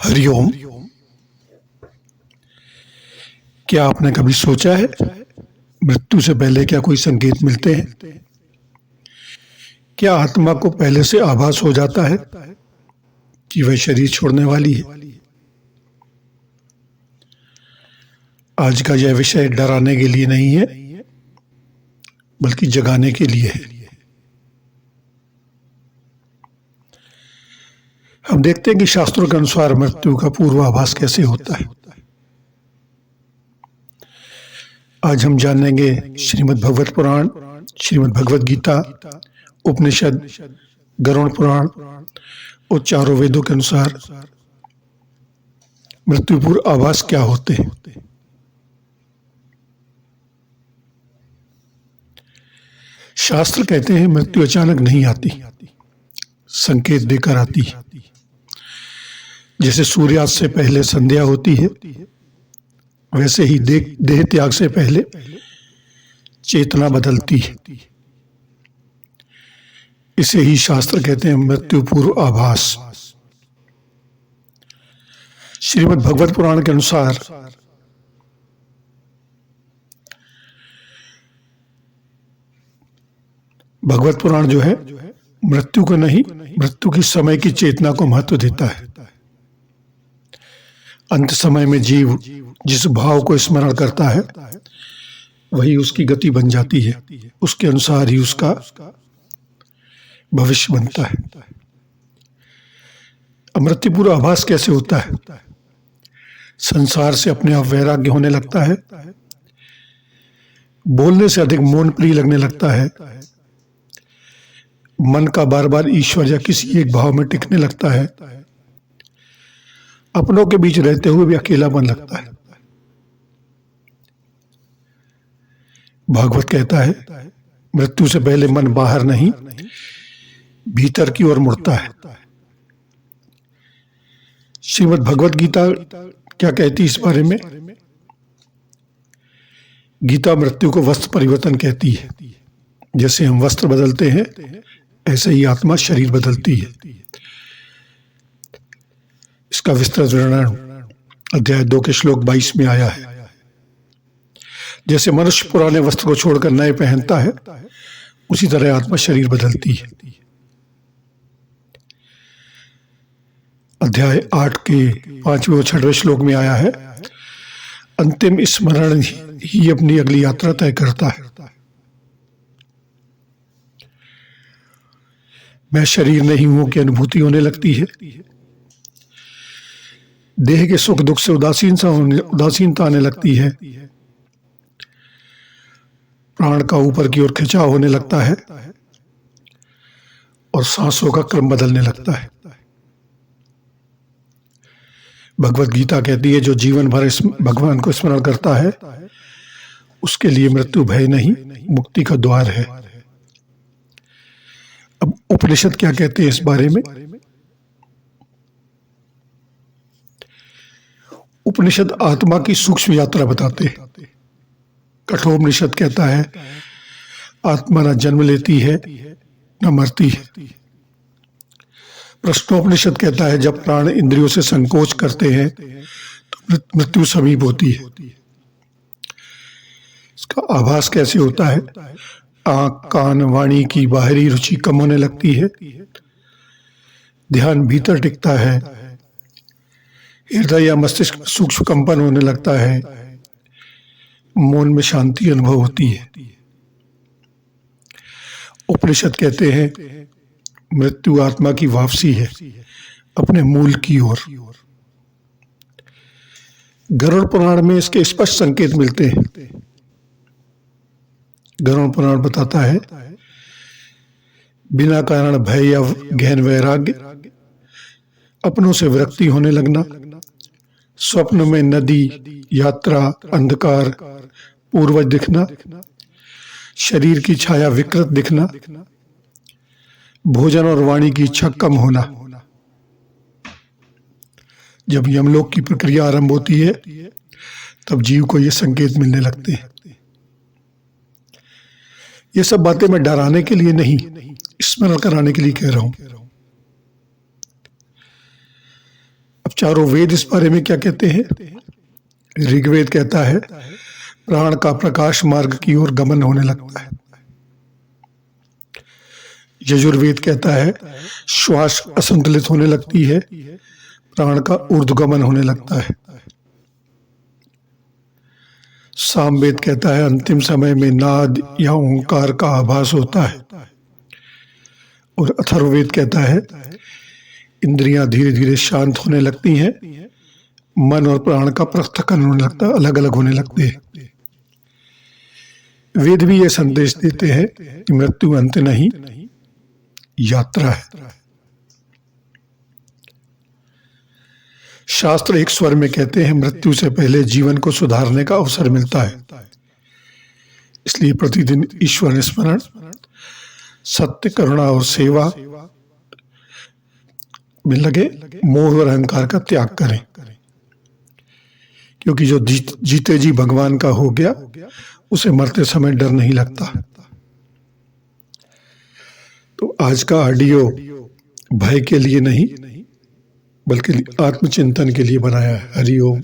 हरिओम। क्या आपने कभी सोचा है मृत्यु से पहले क्या कोई संकेत मिलते हैं? क्या आत्मा को पहले से आभास हो जाता है कि वह शरीर छोड़ने वाली है? आज का यह विषय डराने के लिए नहीं है, बल्कि जगाने के लिए है। हम देखते हैं कि शास्त्रों के अनुसार मृत्यु का पूर्वाभास कैसे होता है। आज हम जानेंगे श्रीमद् भगवत पुराण, श्रीमद् भगवत गीता, उपनिषद, गरुड़ पुराण और चारों वेदों के अनुसार मृत्यु पूर्व आभास क्या होते हैं। शास्त्र कहते हैं मृत्यु अचानक नहीं आती, संकेत देकर आती है। जैसे सूर्यास्त से पहले संध्या होती है, वैसे ही देह त्याग से पहले चेतना बदलती है। इसे ही शास्त्र कहते हैं मृत्यु पूर्व आभास। श्रीमद् भगवत पुराण के अनुसार भगवत पुराण जो है मृत्यु को नहीं, मृत्यु की समय की चेतना को महत्व देता है। अंत समय में जीव जिस भाव को स्मरण करता है वही उसकी गति बन जाती है, उसके अनुसार ही उसका भविष्य बनता है। मृत्यु पूर्व आभास कैसे होता है? संसार से अपने आप वैराग्य होने लगता है, बोलने से अधिक मौन प्रिय लगने लगता है, मन का बार बार ईश्वर या किसी एक भाव में टिकने लगता है, अपनों के बीच रहते हुए भी अकेलापन लगता है। भागवत कहता है मृत्यु से पहले मन बाहर नहीं, भीतर की ओर मुड़ता है। श्रीमद् भगवत गीता क्या कहती है इस बारे में? गीता मृत्यु को वस्त्र परिवर्तन कहती है। जैसे हम वस्त्र बदलते हैं, ऐसे ही आत्मा शरीर बदलती है। इसका विस्तृत वर्णन अध्याय 2 के श्लोक 22 में आया है। जैसे मनुष्य पुराने वस्त्र को छोड़कर नए पहनता है, उसी तरह आत्मा शरीर बदलती है। अध्याय 8 के 5वें और 6वें श्लोक में आया है, अंतिम स्मरण ही अपनी अगली यात्रा तय करता है। मैं शरीर नहीं हूं की अनुभूति होने लगती है। देह के सुख दुख से उदासीनता आने लगती है। प्राण का ऊपर की ओर खिंचाव होने लगता है और सांसों का क्रम बदलने लगता है। भगवत गीता कहती है जो जीवन भर भगवान को स्मरण करता है उसके लिए मृत्यु भय नहीं, मुक्ति का द्वार है। अब उपनिषद क्या कहते हैं इस बारे में? उपनिषद आत्मा की सूक्ष्म यात्रा बताते हैं। कठोपनिषद कहता है आत्मा न जन्म लेती है न मरती है। प्रश्नोपनिषद कहता है जब प्राण इंद्रियों से संकोच करते हैं तो मृत्यु समीप होती है। इसका आभास कैसे होता है? आंख, कान, वाणी की बाहरी रुचि कम होने लगती है, ध्यान भीतर टिकता है, हृदय या मस्तिष्क सूक्ष्म कंपन होने लगता है, मौन में शांति अनुभव होती है। उपनिषद कहते हैं मृत्यु आत्मा की वापसी है अपने मूल की ओर। गरुड़ पुराण में इसके स्पष्ट संकेत मिलते हैं। गरुड़ पुराण बताता है बिना कारण भय या गहन वैराग्य, अपनों से विरक्ति होने लगना, स्वप्न में नदी, यात्रा, अंधकार, पूर्वज दिखना, शरीर की छाया विकृत दिखना, भोजन और वाणी की इच्छा कम होना। जब यमलोक की प्रक्रिया आरंभ होती है तब जीव को ये संकेत मिलने लगते हैं। ये सब बातें मैं डराने के लिए नहीं, स्मरण कराने के लिए कह रहा हूं। अब चारों वेद इस बारे में क्या कहते हैं? ऋग्वेद कहता है प्राण का प्रकाश मार्ग की ओर गमन होने लगता है। यजुर्वेद कहता है श्वास असंतुलित होने लगती है, प्राण का ऊर्ध्वगमन होने लगता है। सामवेद कहता है अंतिम समय में नाद या ओंकार का आभास होता है। और अथर्ववेद कहता है इंद्रियां धीरे धीरे शांत होने लगती हैं, मन और प्राण का पृथक्करण होने लगता है, अलग अलग होने लगते हैं। वेद भी ये संदेश देते हैं कि मृत्यु अंत नहीं, यात्रा है। शास्त्र एक स्वर में कहते हैं मृत्यु से पहले जीवन को सुधारने का अवसर मिलता है, इसलिए प्रतिदिन ईश्वर स्मरण, सत्य, करुणा और सेवा में लगे मोह और अहंकार का त्याग करें, क्योंकि जो जीते जी भगवान का हो गया उसे मरते समय डर नहीं लगता। तो आज का ऑडियो भय के लिए नहीं बल्कि आत्मचिंतन के लिए बनाया है। हरि ओम।